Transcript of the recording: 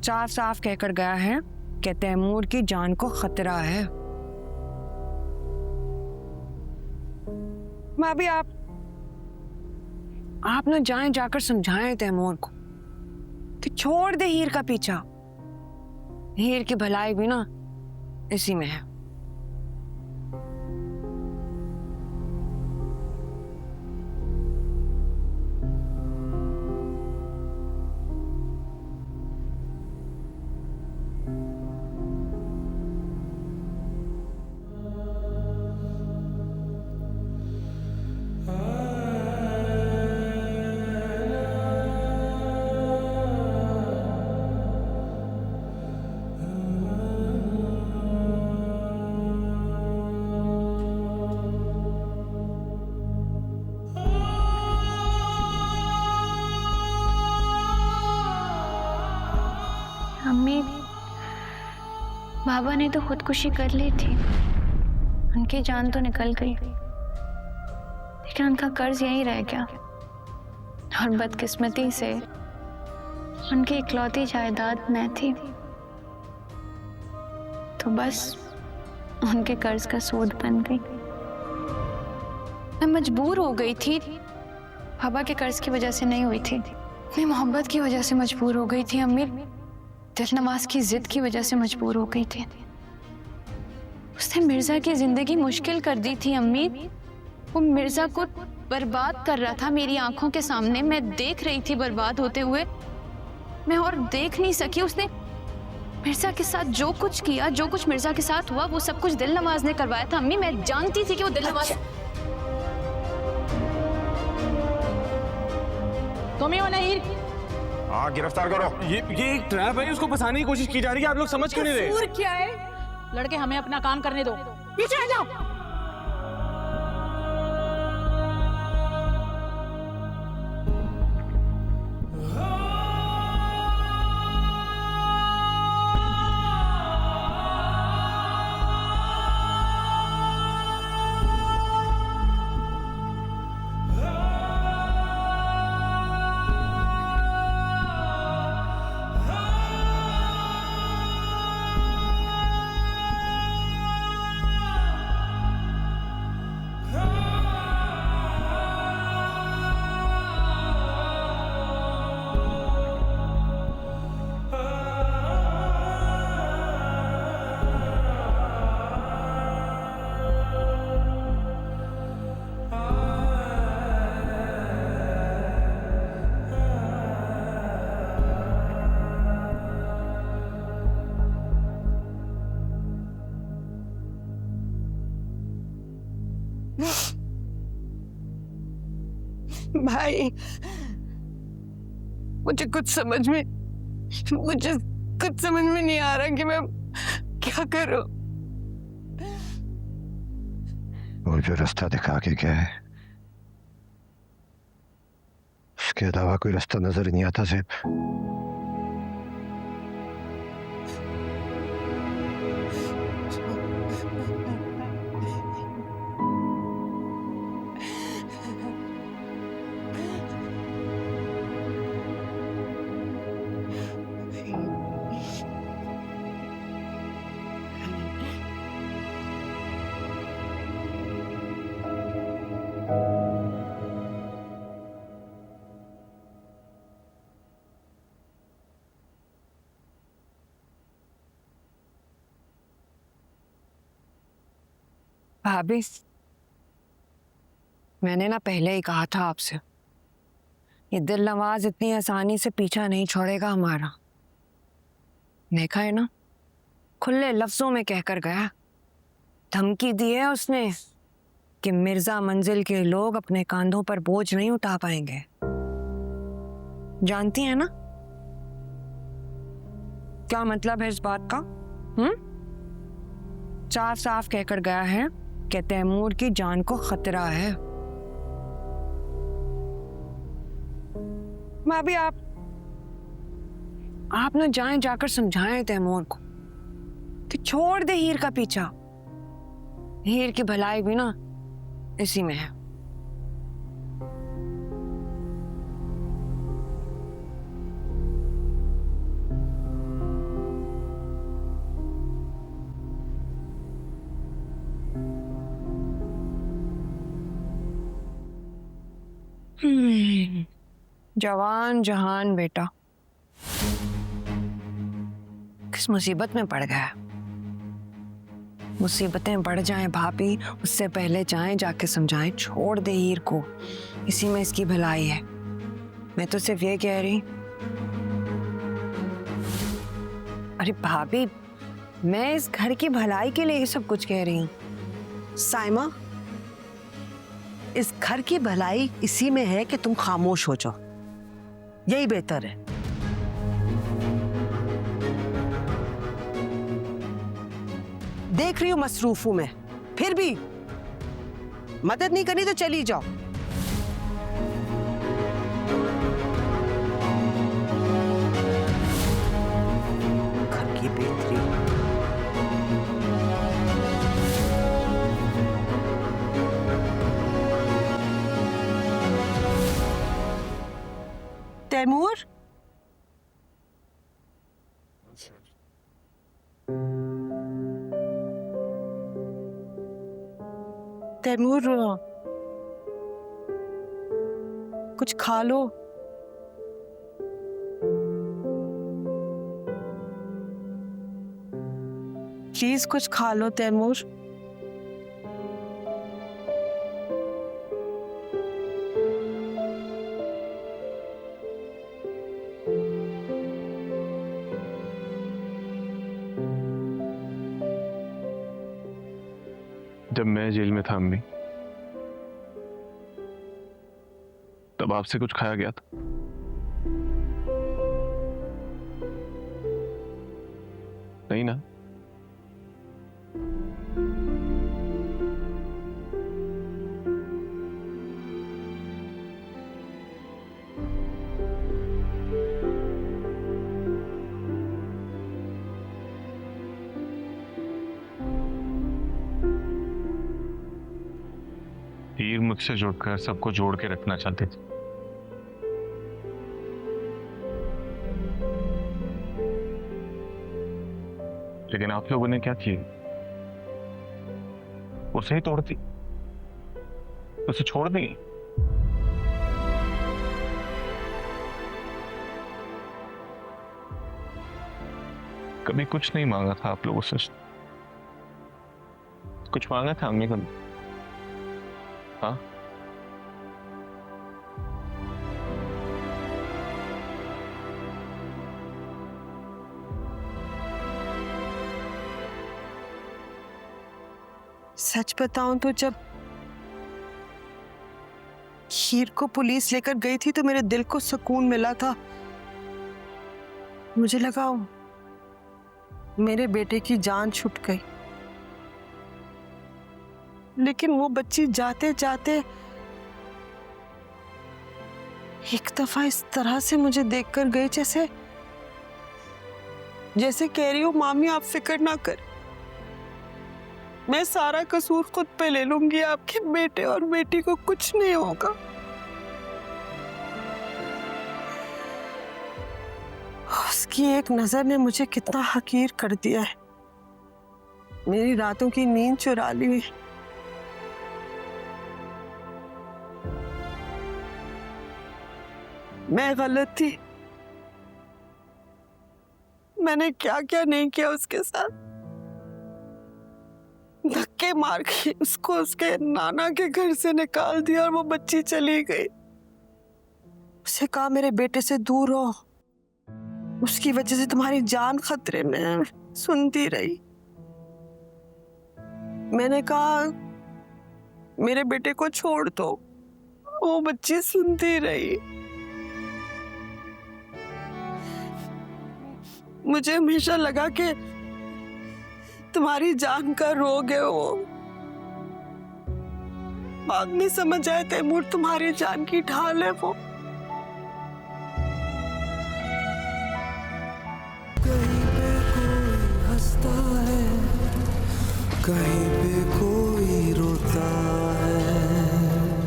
साफ साफ कहकर गया है कि तैमूर की जान को खतरा है। भाभी आप ना जाएं, जाकर समझाएं तैमूर को कि छोड़ दे हीर का पीछा। हीर की भलाई भी ना इसी में है। अम्मी, बाबा ने तो खुदकुशी कर ली थी, उनकी जान तो निकल गई, लेकिन उनका कर्ज यहीं रह गया। और बदकिस्मती से उनकी इकलौती जायदाद मैं थी, तो बस उनके कर्ज का सूद बन गई। मैं मजबूर हो गई थी, बाबा के कर्ज की वजह से नहीं हुई थी, अपनी मोहब्बत की वजह से मजबूर हो गई थी अम्मी। दिलनवाज की जिद की वजह से मजबूर हो गई थी। उसने मिर्जा की जिंदगी मुश्किल कर दी थी अम्मी। वो मिर्जा को बर्बाद कर रहा था मेरी आंखों के सामने, मैं देख रही थी बर्बाद होते हुए। मैं और देख नहीं सकी। उसने मिर्जा के साथ जो कुछ किया, जो कुछ मिर्जा के साथ हुआ, वो सब कुछ दिलनवाज ने करवाया था अम्मी। मैं जानती थी कि वो दिलनवाज। तुम ही हो ना हीर? हाँ, गिरफ्तार करो। ये एक ट्रैप है, उसको फंसाने की कोशिश की जा रही है। आप लोग समझ क्यों नहीं रहे? कसूर क्या है? लड़के हमें अपना काम करने दो, पीछे आ जाओ। भाई मुझे कुछ समझ में नहीं आ रहा कि मैं क्या करूं। वो जो रास्ता दिखा के गया है, उसके अलावा कोई रास्ता नजर नहीं आता ज़ेब। भाभी, मैंने ना पहले ही कहा था आपसे, ये दिलनवाज इतनी आसानी से पीछा नहीं छोड़ेगा हमारा। देखा है ना, खुले लफ्जों में कहकर गया, धमकी दी है उसने कि मिर्जा मंजिल के लोग अपने कांधों पर बोझ नहीं उठा पाएंगे। जानती है ना क्या मतलब है इस बात का? साफ साफ कहकर गया है कि तैमूर की जान को खतरा है। भाभी आप ना जाएं, जाकर समझाएं तैमूर को कि छोड़ दे हीर का पीछा। हीर की भलाई भी ना इसी में है। जवान जहान बेटा किस मुसीबत में पड़ गया। मुसीबतें बढ़ जाएं भाभी, उससे पहले जाके समझाएं, छोड़ दे हीर को, इसी में इसकी भलाई है। मैं तो सिर्फ ये कह रही। अरे भाभी, मैं इस घर की भलाई के लिए ये सब कुछ कह रही हूँ। साइमा, इस घर की भलाई इसी में है कि तुम खामोश हो जाओ, यही बेहतर है। देख रही हूं मसरूफ हूं मैं, फिर भी मदद नहीं करनी तो चली जाओ। घर की बेहतरी। तैमूर, तैमूर, कुछ खा लो। प्लीज कुछ खा लो तैमूर। जब मैं जेल में था अम्मी, तब आपसे कुछ खाया गया था? नहीं ना? हीर मुझसे जुड़कर सबको जोड़ के रखना चाहते थे, लेकिन आप लोगों ने क्या किया? उसे ही तोड़ दी, उसे छोड़ दी। कभी कुछ नहीं मांगा था आप लोगों से। कुछ मांगा था अम्मी को? हाँ, सच बताऊं तो जब हीर को पुलिस लेकर गई थी तो मेरे दिल को सुकून मिला था। मुझे लगा मेरे बेटे की जान छूट गई, लेकिन वो बच्ची जाते जाते एक दफा इस तरह से मुझे देखकर गई जैसे कह रही हो, मामी आप फिक्र ना कर, मैं सारा कसूर खुद पे ले लूंगी, आपके बेटे और बेटी को कुछ नहीं होगा। उसकी एक नजर ने मुझे कितना हकीर कर दिया है, मेरी रातों की नींद चुरा ली। मैं गलत थी, मैंने क्या क्या नहीं किया उसके साथ। धक्के मार के उसको उसके नाना के घर से निकाल दिया और वो बच्ची चली गई। उसे कहा मेरे बेटे से दूर हो, उसकी वजह से तुम्हारी जान खतरे में है। सुनती रही। मैंने कहा मेरे बेटे को छोड़ दो, वो बच्ची सुनती रही। मुझे हमेशा लगा कि तुम्हारी जान का रोग है वो। बाद में समझ आया तैमूर तुम्हारी जान की ढाल है वो। कहीं पे कोई हंसता है, कहीं पे कोई रोता